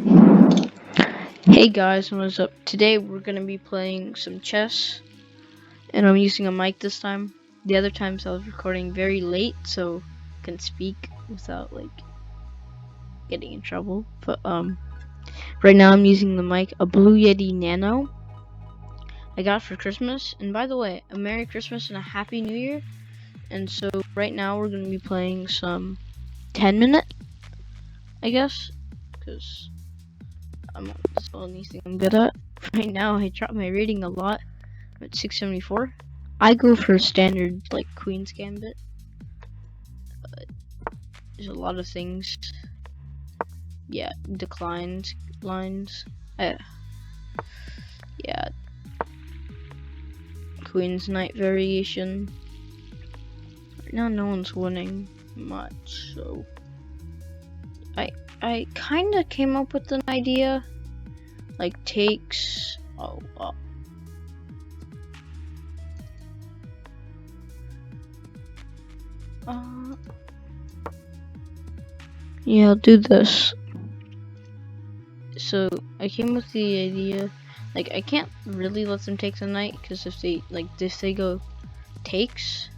Hey guys, what's up? Today we're gonna be playing some chess, and I'm using a mic this time. The other times I was recording very late, so I can speak without getting in trouble. But right now I'm using the mic, a Blue Yeti Nano. I got for Christmas, and by the way, a Merry Christmas and a Happy New Year. And so right now we're gonna be playing some 10-minute, I guess, because that's the only thing I'm good at. Right now I dropped my rating a lot. I'm at 674. I go for standard Queen's Gambit. There's a lot of things. Yeah, declined lines. Yeah, Queen's Knight variation. Right now no one's winning much, so I kinda came up with an idea. Takes yeah, I'll do this. So I came with the idea, I can't really let them take the knight, because if they go takes,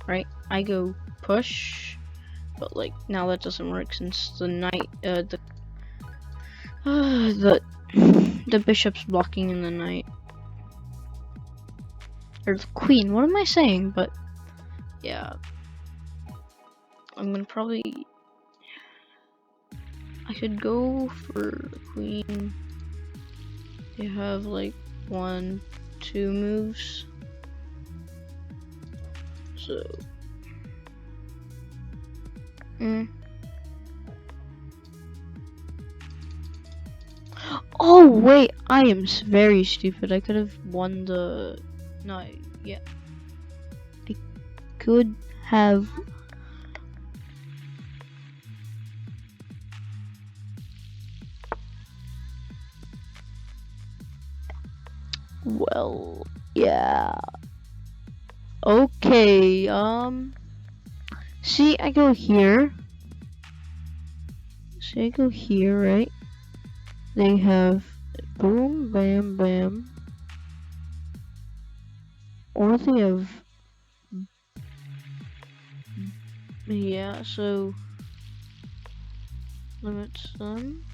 right, I go push, but now that doesn't work since the knight, the bishop's blocking in the knight, or the queen. What am I saying? But yeah, I'm gonna probably. I could go for the queen. They have 1, 2 moves. So. Oh wait, I am very stupid. I could have won the. No, yeah. I could have. Well, yeah. Okay, see, I go here. See, I go here, right? They have boom, bam, bam. Or they have... Yeah, so... limits them.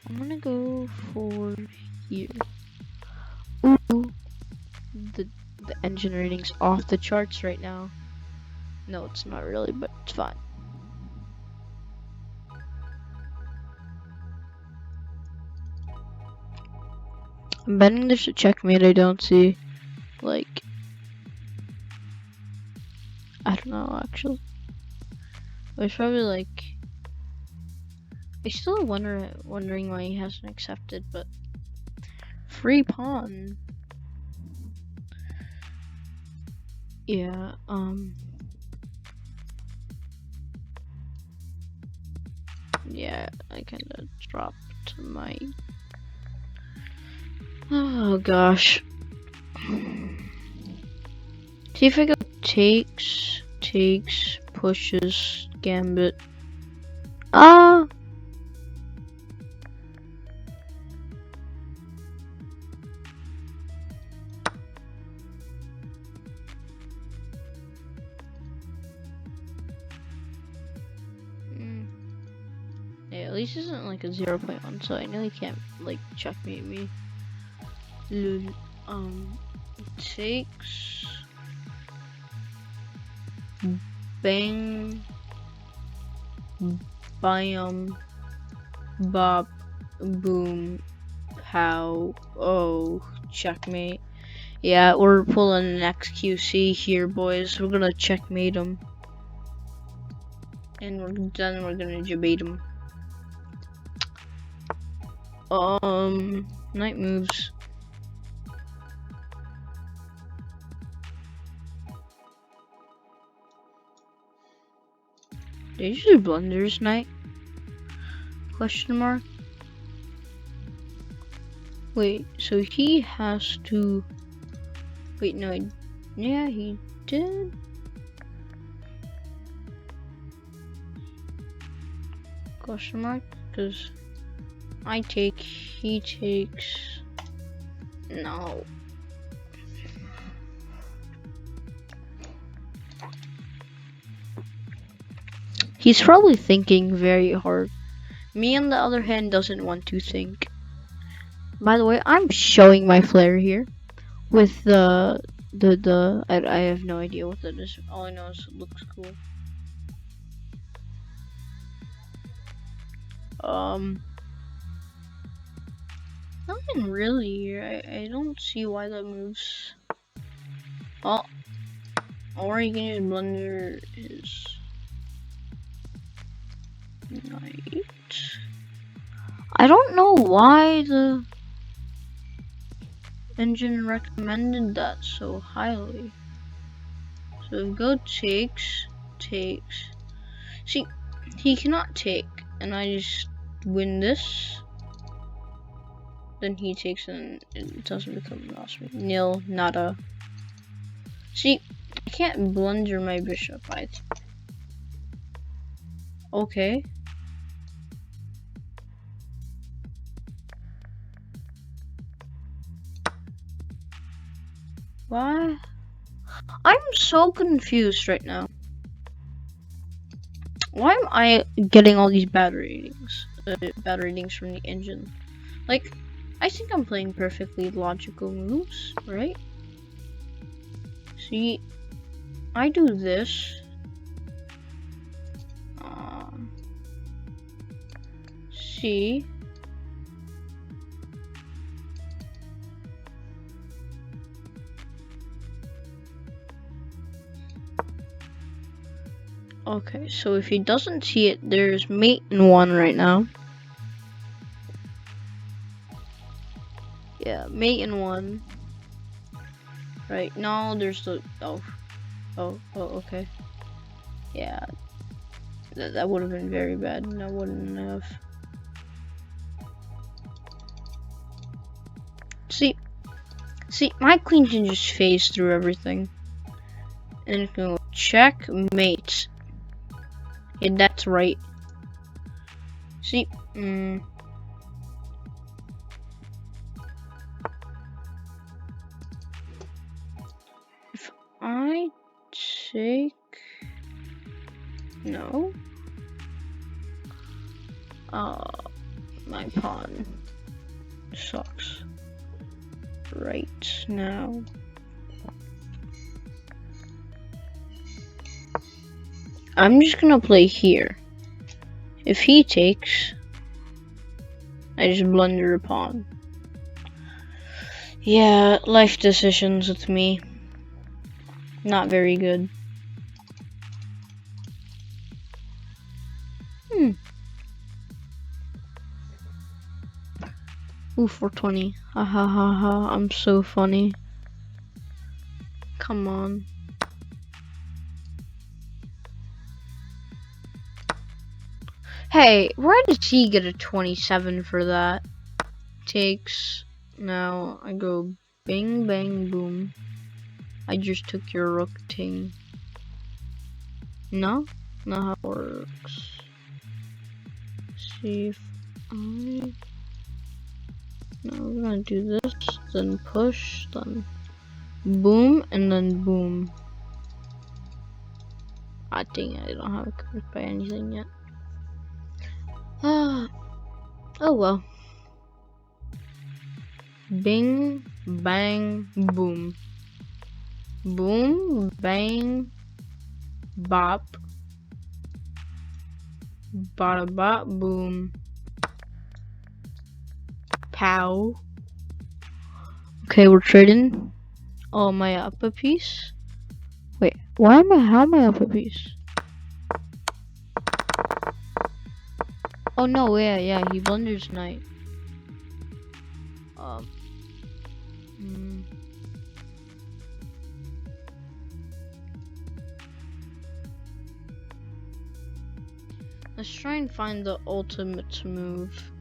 I'm gonna go for here. Ooh! The engine rating's off the charts right now. No, it's not really, but it's fine. I'm betting there's a checkmate I don't see. I don't know, actually. It's probably I still wondering why he hasn't accepted, but free pawn. Yeah, yeah, I kinda dropped my. Oh gosh. See if I go takes, pushes, gambit. Yeah, at least it's isn't a 0.1, so I know he can't checkmate me. Takes, bang, bam, bop, boom, pow. Oh, checkmate. Yeah, we're pulling an XQC here, boys. We're gonna checkmate him, and then we're gonna debate him. Knight moves. Did you do blunders, knight? Question mark. Wait, so he has to. Wait, no. Yeah, he did. Question mark? Because I take, he takes. No. He's probably thinking very hard. Me, on the other hand, doesn't want to think. By the way, I'm showing my flare here with the I have no idea what that is. All I know is it looks cool. Nothing really here. I don't see why that moves. Oh, or you can use blender is night. I don't know why the engine recommended that so highly. So go takes. See, he cannot take, and I just win this. Then he takes and it doesn't become an awesome. Nil, nada. See, I can't blunder my bishop. Okay. Why? I'm so confused right now. Why am I getting all these bad ratings? Bad ratings from the engine. Like, I think I'm playing perfectly logical moves, right? See, I do this. See. Okay, so if he doesn't see it, there's mate in 1 right now. Yeah, mate in 1. Right, now there's the... Oh, okay. Yeah. That would have been very bad. That wouldn't have... See, my queen can just phase through everything. And it's gonna go checkmate. Yeah, that's right. See, if I take no, my pawn sucks right now. I'm just gonna play here. If he takes, I just blunder a pawn. Yeah, life decisions with me. Not very good. Ooh, 420. Ha ha ha ha. I'm so funny. Come on. Hey, why did he get a 27 for that? Takes. Now I go bing bang boom. I just took your rook ting. No? Not how it works. See if I... No, we're gonna do this, then push, then boom, and then boom. Ah, dang it, I don't have a card by anything yet. Oh well. Bing, bang, boom. Boom, bang, bop. Bada bop, boom. Pow. Okay, we're trading. Oh, am I up a piece? Wait, how am I up a piece? Oh no, yeah, he blunders knight. Let's try and find the ultimate move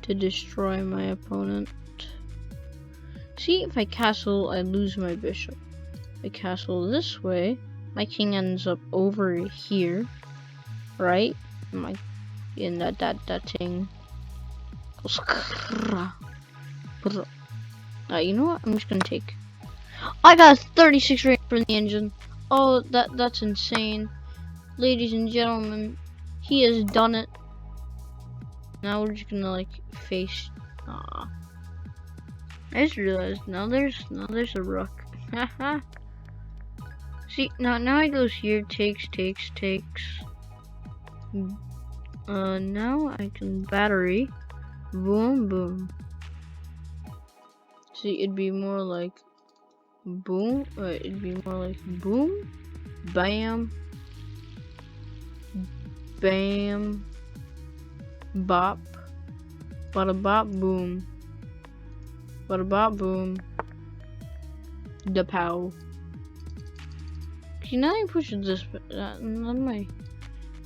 to destroy my opponent. See, if I castle, I lose my bishop. If I castle this way, my king ends up over here. right? My in that thing. You know what? I'm just gonna take. I got 36 range for the engine. Oh, that's insane, ladies and gentlemen. He has done it. Now we're just gonna like face. Aw. I just realized now there's a rook. Haha. See now it goes here, takes. Now I can battery. Boom boom. See, it'd be more like boom. It'd be more like boom, bam, bam, bop, bada bop boom, bada bop boom, da pow. See, now I push this. Not my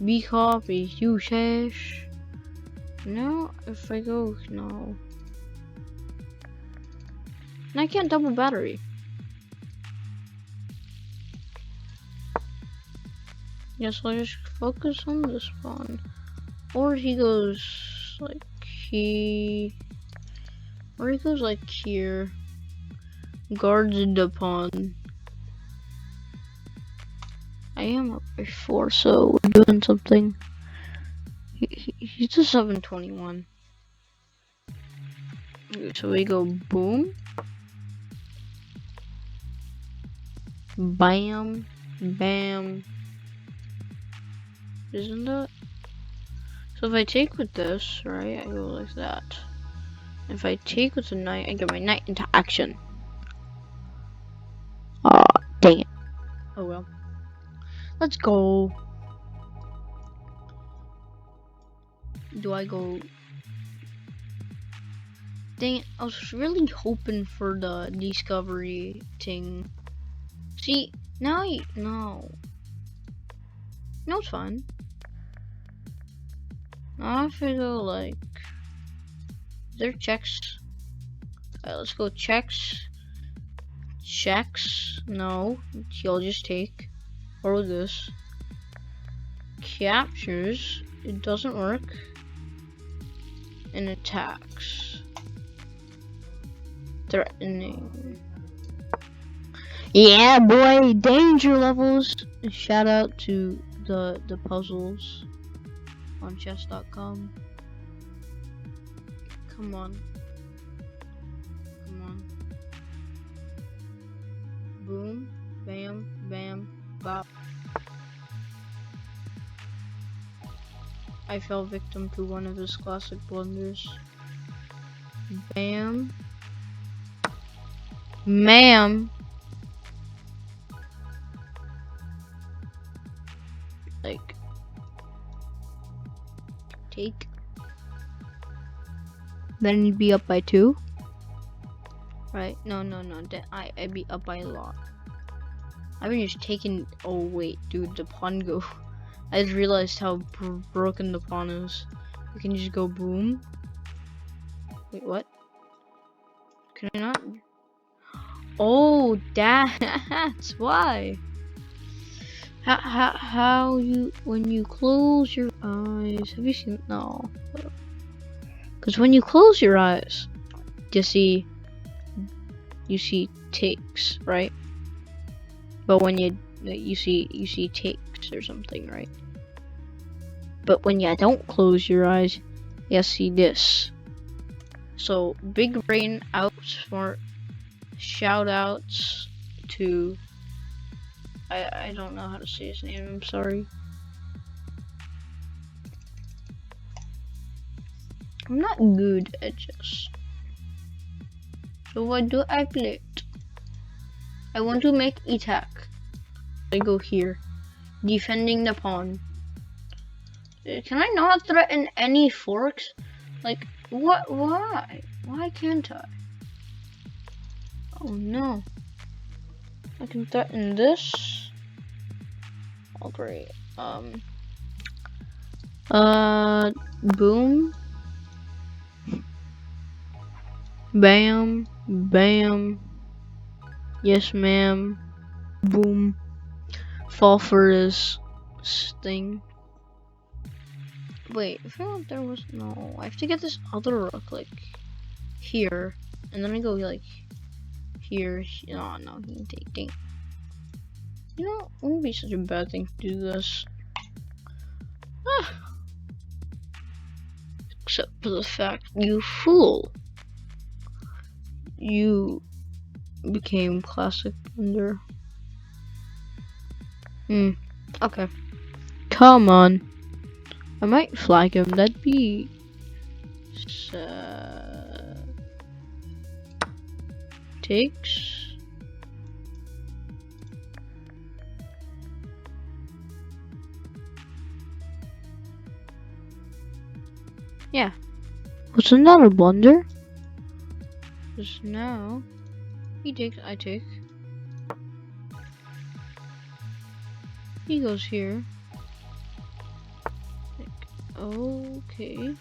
B copy. You sash. Now if I go no. And I can't double battery. Yes, I'll just focus on this pawn. Or he goes like or he goes like here. Guards the pawn. I am up by 4, so we're doing something. He's a 721. So we go boom. Bam, bam. Isn't that? So if I take with this, right, I go like that. If I take with the knight, I get my knight into action. Aw, dang it. Oh well. Let's go. Do I go? Dang it, I was really hoping for the discovery thing. See, now no, it's fine. Now if I go like, is there checks? Alright, let's go checks. No, he'll just take. Or this. Captures, it doesn't work. And attacks. Threatening. Yeah, boy, danger levels. Shout out to the puzzles on chess.com. Come on. Boom, bam, bam, bop. I fell victim to one of his classic blunders. Bam. Ma'am. Like, take. Then you'd be up by 2. Right? No. I'd be up by a lot. I've been just taking. Oh wait, dude, the pawn go. I just realized how broken the pawn is. You can just go boom. Wait, what? Can I not? Oh, that's why. How you when you close your eyes? Have you seen? No. Because when you close your eyes, you see takes, right? But when you see takes or something, right? But when you don't close your eyes, you see this. So big brain outsmart. Shout outs to I don't know how to say his name. I'm sorry. I'm not good at chess. So what do I play? I want to make attack. I go here, defending the pawn. Can I not threaten any forks? Like what? Why? Why can't I? Oh no! I can threaten this. Oh great. Boom. Bam. Bam. Yes, ma'am. Boom. Fall for his thing. Wait, I feel like there was no. I have to get this other rook like here, and then I go like here. No, no, dang. You know, it wouldn't be such a bad thing to do this. Ah, except for the fact, you fool, you became classic blunder. Okay. Come on. I might flag him. That'd be takes. Yeah. Wasn't that a blunder? Because now he takes. I take. He goes here. Okay.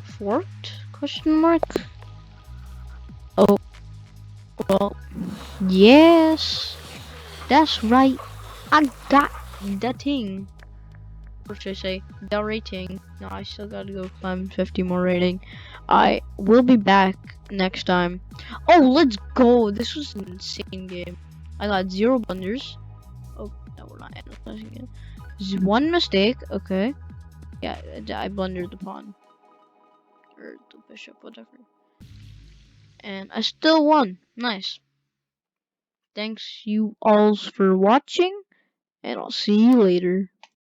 Forked? Question mark. Oh. Well. Yes. That's right. I got the thing. Or should I say, the rating. No, I still gotta go climb 50 more rating. I will be back next time. Oh, let's go. This was an insane game. I got 0 blunders. Oh, no, we're not analyzing it. One mistake. Okay. Yeah, I blundered the pawn. Or the bishop, whatever. And I still won. Nice. Thanks you all for watching. And I'll see you later.